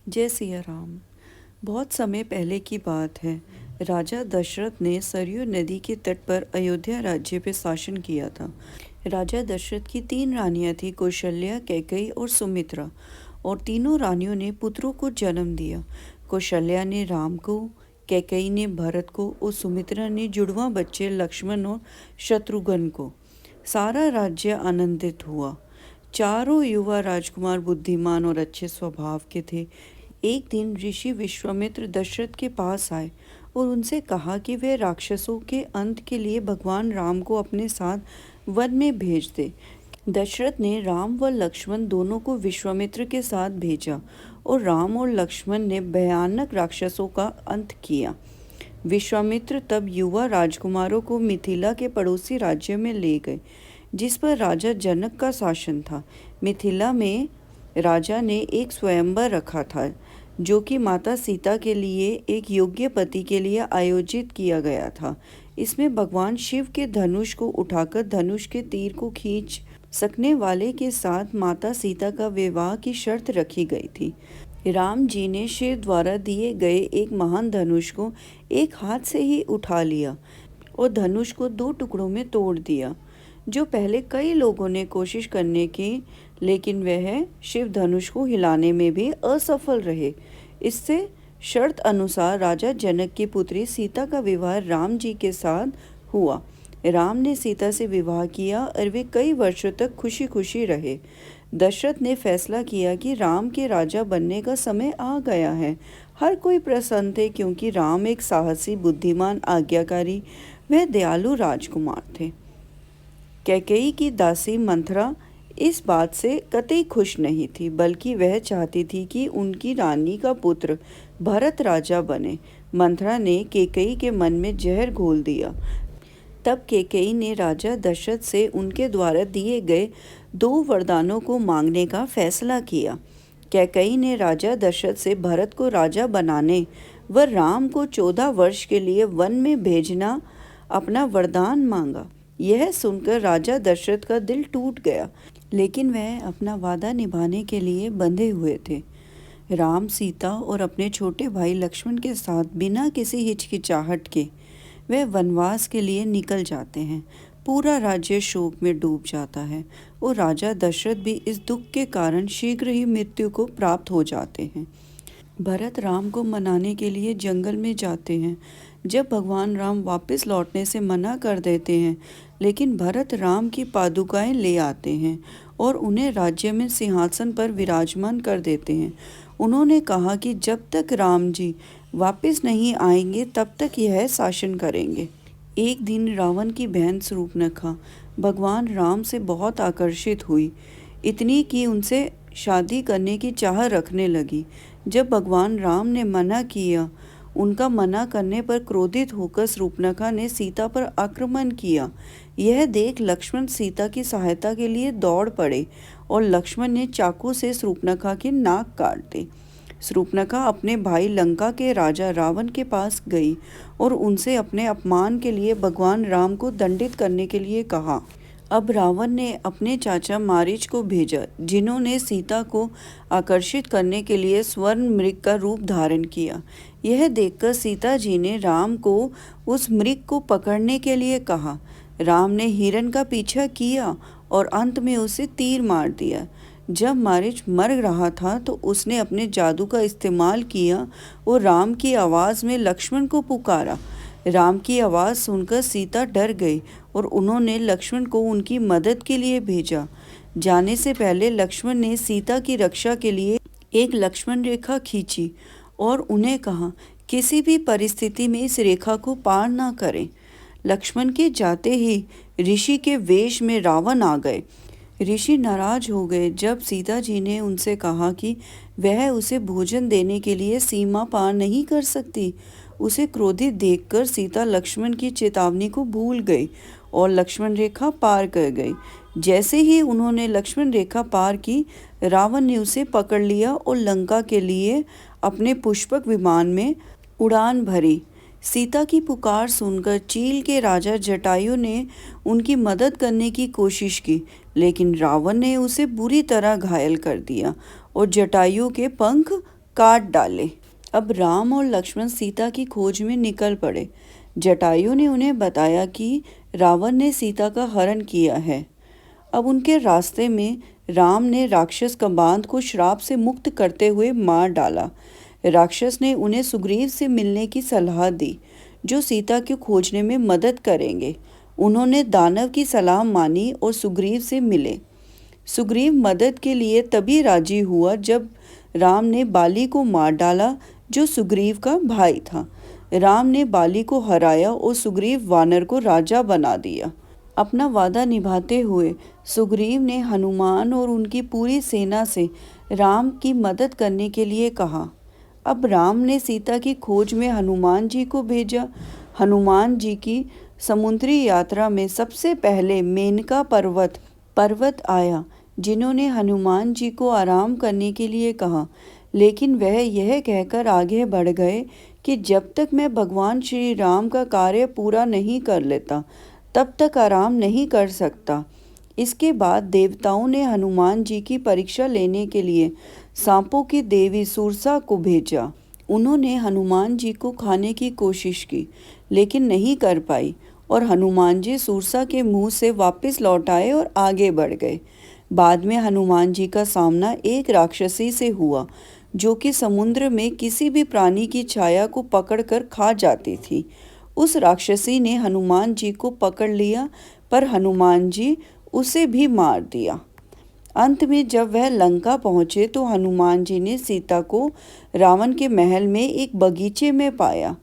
जय सिया राम। बहुत समय पहले की बात है। राजा दशरथ ने सरयू नदी के तट पर अयोध्या राज्य पे शासन किया था। राजा दशरथ की 3 रानियां थी, कौशल्या, कैकेयी और सुमित्रा। और तीनों रानियों ने पुत्रों को जन्म दिया। कौशल्या ने राम को, कैकेयी ने भरत को और सुमित्रा ने जुड़वा बच्चे लक्ष्मण और शत्रुघ्न को। सारा राज्य आनंदित हुआ। चारों युवा राजकुमार बुद्धिमान और अच्छे स्वभाव के थे। एक दिन ऋषि विश्वामित्र दशरथ के पास आए और उनसे कहा कि वे राक्षसों के अंत के लिए भगवान राम को अपने साथ वन में भेज दे। दशरथ ने राम व लक्ष्मण दोनों को विश्वामित्र के साथ भेजा और राम और लक्ष्मण ने भयानक राक्षसों का अंत किया। विश्वामित्र तब युवा राजकुमारों को मिथिला के पड़ोसी राज्य में ले गए, जिस पर राजा जनक का शासन था। मिथिला में राजा ने एक स्वयंवर रखा था, जो कि माता सीता के लिए एक योग्य पति के लिए आयोजित किया गया था। इसमें भगवान शिव के धनुष को उठाकर धनुष के तीर को खींच सकने वाले के साथ माता सीता का विवाह की शर्त रखी गई थी। राम जी ने शिव द्वारा दिए गए एक महान धनुष को एक हाथ से ही उठा लिया और धनुष को 2 टुकड़ों में तोड़ दिया, जो पहले कई लोगों ने कोशिश करने की, लेकिन वह शिव धनुष को हिलाने में भी असफल रहे। इससे शर्त अनुसार राजा जनक की पुत्री सीता का विवाह राम जी के साथ हुआ। राम ने सीता से विवाह किया और वे कई वर्षों तक खुशी खुशी रहे। दशरथ ने फैसला किया कि राम के राजा बनने का समय आ गया है। हर कोई प्रसन्न थे, क्योंकि राम एक साहसी, बुद्धिमान, आज्ञाकारी व दयालु राजकुमार थे। कैकेयी की दासी मंथरा इस बात से कतई खुश नहीं थी, बल्कि वह चाहती थी कि उनकी रानी का पुत्र भरत राजा बने। मंथरा ने कैकेयी के मन में जहर घोल दिया। तब कैकेयी ने राजा दशरथ से उनके द्वारा दिए गए 2 वरदानों को मांगने का फैसला किया। कैकेयी ने राजा दशरथ से भरत को राजा बनाने व राम को 14 वर्ष के लिए वन में भेजना अपना वरदान मांगा। यह सुनकर राजा दशरथ का दिल टूट गया, लेकिन वह अपना वादा निभाने के लिए बंधे हुए थे। राम, सीता और अपने छोटे भाई लक्ष्मण के साथ बिना किसी हिचकिचाहट के वे वनवास के लिए निकल जाते हैं। पूरा राज्य शोक में डूब जाता है और राजा दशरथ भी इस दुख के कारण शीघ्र ही मृत्यु को प्राप्त हो जाते हैं। भरत राम को मनाने के लिए जंगल में जाते हैं। जब भगवान राम वापस लौटने से मना कर देते हैं, लेकिन भरत राम की पादुकाएं ले आते हैं और उन्हें राज्य में सिंहासन पर विराजमान कर देते हैं। उन्होंने कहा कि जब तक राम जी वापस नहीं आएंगे तब तक यह शासन करेंगे। एक दिन रावण की बहन शूर्पणखा भगवान राम से बहुत आकर्षित हुई, इतनी कि उनसे शादी करने की चाह रखने लगी। जब भगवान राम ने मना किया, उनका मना करने पर क्रोधित होकर शूर्पणखा ने सीता पर आक्रमण किया। यह देख लक्ष्मण सीता की सहायता के लिए दौड़ पड़े और लक्ष्मण ने चाकू से शूर्पणखा की नाक काट दी। शूर्पणखा अपने भाई लंका के राजा रावण के पास गई और उनसे अपने अपमान के लिए भगवान राम को दंडित करने के लिए कहा। अब रावण ने अपने चाचा मारीच को भेजा, जिन्होंने सीता को आकर्षित करने के लिए स्वर्ण मृग का रूप धारण किया। यह देखकर सीता जी ने राम को उस मृग को पकड़ने के लिए कहा। राम ने हिरण का पीछा किया और अंत में उसे तीर मार दिया। जब मारीच मर रहा था तो उसने अपने जादू का इस्तेमाल किया और राम की आवाज़ में लक्ष्मण को पुकारा। राम की आवाज़ सुनकर सीता डर गई और उन्होंने लक्ष्मण को उनकी मदद के लिए भेजा। जाने से पहले लक्ष्मण ने सीता की रक्षा के लिए एक लक्ष्मण रेखा खींची और उन्हें कहा, किसी भी परिस्थिति में इस रेखा को पार ना करें। लक्ष्मण के जाते ही ऋषि के वेश में रावण आ गए। ऋषि नाराज हो गए जब सीता जी ने उनसे कहा कि वह उसे भोजन देने के लिए सीमा पार नहीं कर सकती। उसे क्रोधित देखकर सीता लक्ष्मण की चेतावनी को भूल गई और लक्ष्मण रेखा पार कर गई। जैसे ही उन्होंने लक्ष्मण रेखा पार की, रावण ने उसे पकड़ लिया और लंका के लिए अपने पुष्पक विमान में उड़ान भरी। सीता की पुकार सुनकर चील के राजा जटायु ने उनकी मदद करने की कोशिश की, लेकिन रावण ने उसे बुरी तरह घायल कर दिया और जटायु के पंख काट डाले। अब राम और लक्ष्मण सीता की खोज में निकल पड़े। जटायु ने उन्हें बताया कि रावण ने सीता का हरण किया है। अब उनके रास्ते में राम ने राक्षस कम्बांध को श्राप से मुक्त करते हुए मार डाला। राक्षस ने उन्हें सुग्रीव से मिलने की सलाह दी, जो सीता को खोजने में मदद करेंगे। उन्होंने दानव की सलाह मानी और सुग्रीव से मिले। सुग्रीव मदद के लिए तभी राजी हुआ जब राम ने बाली को मार डाला, जो सुग्रीव का भाई था। राम ने बाली को हराया और सुग्रीव वानर को राजा बना दिया। अपना वादा निभाते हुए सुग्रीव ने हनुमान और उनकी पूरी सेना से राम की मदद करने के लिए कहा। अब राम ने सीता की खोज में हनुमान जी को भेजा। हनुमान जी की समुद्री यात्रा में सबसे पहले मेनका पर्वत आया, जिन्होंने हनुमान जी को आराम करने के लिए कहा, लेकिन वह यह कहकर आगे बढ़ गए कि जब तक मैं भगवान श्री राम का कार्य पूरा नहीं कर लेता, तब तक आराम नहीं कर सकता। इसके बाद देवताओं ने हनुमान जी की परीक्षा लेने के लिए सांपों की देवी सुरसा को भेजा। उन्होंने हनुमान जी को खाने की कोशिश की, लेकिन नहीं कर पाई और हनुमान जी सुरसा के मुंह से वापस लौट आए और आगे बढ़ गए। बाद में हनुमान जी का सामना एक राक्षसी से हुआ, जो कि समुद्र में किसी भी प्राणी की छाया को पकड़कर खा जाती थी। उस राक्षसी ने हनुमान जी को पकड़ लिया, पर हनुमान जी उसे भी मार दिया। अंत में जब वह लंका पहुँचे तो हनुमान जी ने सीता को रावण के महल में एक बगीचे में पाया।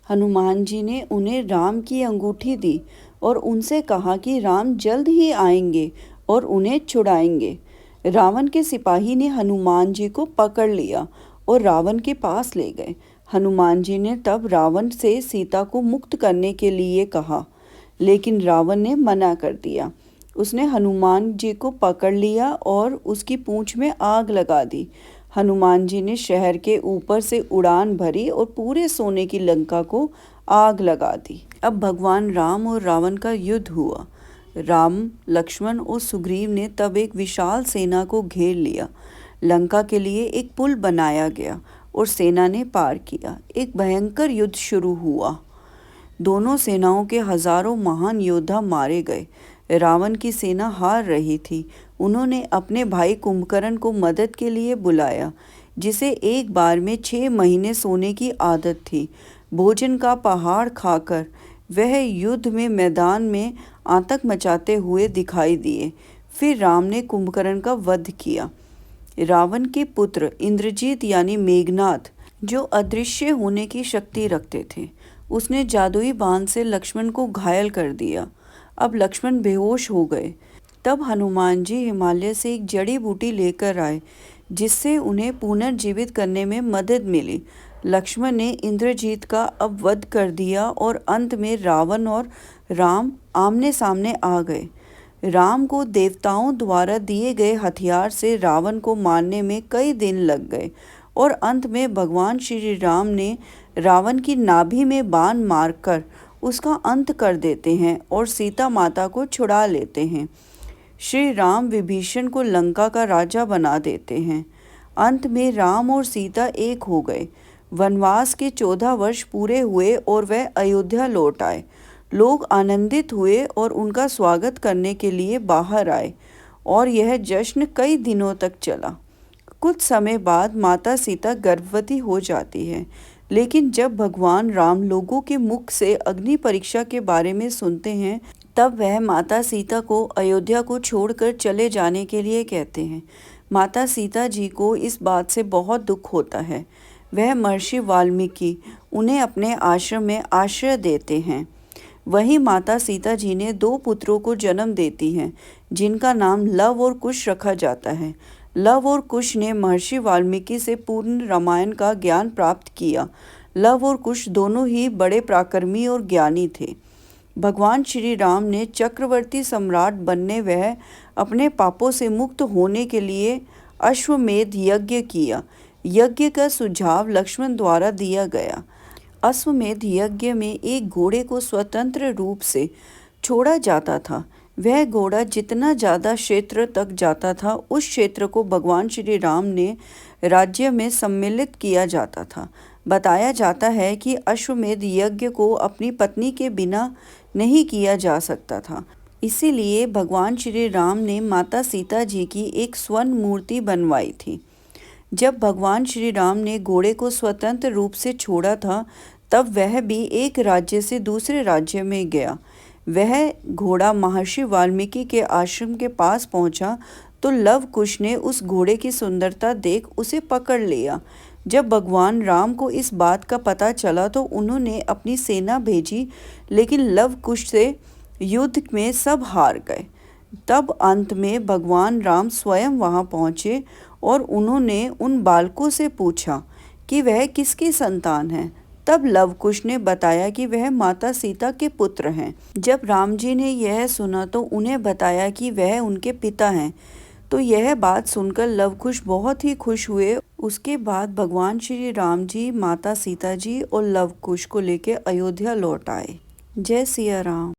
हनुमान जी ने उन्हें राम की अंगूठी दी और उनसे कहा कि राम जल्द ही आएंगे और उन्हें छुड़ाएंगे। रावण के सिपाही ने हनुमान जी को पकड़ लिया और रावण के पास ले गए। हनुमान जी ने तब रावण से सीता को मुक्त करने के लिए कहा, लेकिन रावण ने मना कर दिया। उसने हनुमान जी को पकड़ लिया और उसकी पूंछ में आग लगा दी। हनुमान जी ने शहर के ऊपर से उड़ान भरी और पूरे सोने की लंका को आग लगा दी। अब भगवान राम और रावण का युद्ध हुआ। राम, लक्ष्मण और सुग्रीव ने तब एक विशाल सेना को घेर लिया। लंका के लिए एक पुल बनाया गया और सेना ने पार किया। एक भयंकर युद्ध शुरू हुआ। दोनों सेनाओं के हजारों महान योद्धा मारे गए। रावण की सेना हार रही थी। उन्होंने अपने भाई कुंभकर्ण को मदद के लिए बुलाया, जिसे एक बार में 6 महीने सोने की आदत थी। भोजन का पहाड़ खाकर वह युद्ध में मैदान में आतंक मचाते हुए दिखाई दिए। फिर राम ने कुंभकर्ण का वध किया। रावण के पुत्र इंद्रजीत यानी मेघनाथ, जो अदृश्य होने की शक्ति रखते थे, उसने जादुई बाण से लक्ष्मण को घायल कर दिया। अब लक्ष्मण बेहोश हो गए। तब हनुमान जी हिमालय से एक जड़ी बूटी लेकर आए, जिससे उन्हें पुनर्जीवित करने में मदद मिली। लक्ष्मण ने इंद्रजीत का अब वध कर दिया और अंत में रावण और राम आमने सामने आ गए। राम को देवताओं द्वारा दिए गए हथियार से रावण को मारने में कई दिन लग गए और अंत में भगवान श्री राम ने रावण की नाभि में बाण मारकर उसका अंत कर देते हैं और सीता माता को छुड़ा लेते हैं। श्री राम विभीषण को लंका का राजा बना देते हैं। अंत में राम और सीता एक हो गए। वनवास के 14 वर्ष पूरे हुए और वह अयोध्या लौट आए। लोग आनंदित हुए और उनका स्वागत करने के लिए बाहर आए और यह जश्न कई दिनों तक चला। कुछ समय बाद माता सीता गर्भवती हो जाती है, लेकिन जब भगवान राम लोगों के मुख से अग्नि परीक्षा के बारे में सुनते हैं, तब वह माता सीता को अयोध्या को छोड़कर चले जाने के लिए कहते हैं। माता सीता जी को इस बात से बहुत दुख होता है। वह महर्षि वाल्मीकि उन्हें अपने आश्रम में आश्रय देते हैं। वहीं माता सीता जी ने 2 पुत्रों को जन्म देती हैं, जिनका नाम लव और कुश रखा जाता है। लव और कुश ने महर्षि वाल्मीकि से पूर्ण रामायण का ज्ञान प्राप्त किया। लव और कुश दोनों ही बड़े पराक्रमी और ज्ञानी थे। भगवान श्री राम ने चक्रवर्ती सम्राट बनने वह अपने पापों से मुक्त होने के लिए अश्वमेध यज्ञ किया। यज्ञ का सुझाव लक्ष्मण द्वारा दिया गया। अश्वमेध यज्ञ में एक घोड़े को स्वतंत्र रूप से छोड़ा जाता था। वह घोड़ा जितना ज़्यादा क्षेत्र तक जाता था, उस क्षेत्र को भगवान श्री राम ने राज्य में सम्मिलित किया जाता था। बताया जाता है कि अश्वमेध यज्ञ को अपनी पत्नी के बिना नहीं किया जा सकता था, इसीलिए भगवान श्री राम ने माता सीता जी की एक स्वर्ण मूर्ति बनवाई थी। जब भगवान श्री राम ने घोड़े को स्वतंत्र रूप से छोड़ा था, तब वह भी एक राज्य से दूसरे राज्य में गया। वह घोड़ा महर्षि वाल्मीकि के आश्रम के पास पहुंचा तो लव कुश ने उस घोड़े की सुंदरता देख उसे पकड़ लिया। जब भगवान राम को इस बात का पता चला तो उन्होंने अपनी सेना भेजी, लेकिन लव कुश से युद्ध में सब हार गए। तब अंत में भगवान राम स्वयं वहां पहुंचे और उन्होंने उन बालकों से पूछा कि वह किसकी संतान है। तब लव कुश ने बताया कि वह माता सीता के पुत्र हैं। जब राम जी ने यह सुना तो उन्हें बताया कि वह उनके पिता हैं। तो यह बात सुनकर लव कुश बहुत ही खुश हुए। उसके बाद भगवान श्री राम जी, माता सीता जी और लव कुश को लेकर अयोध्या लौट आए। जय सिया राम।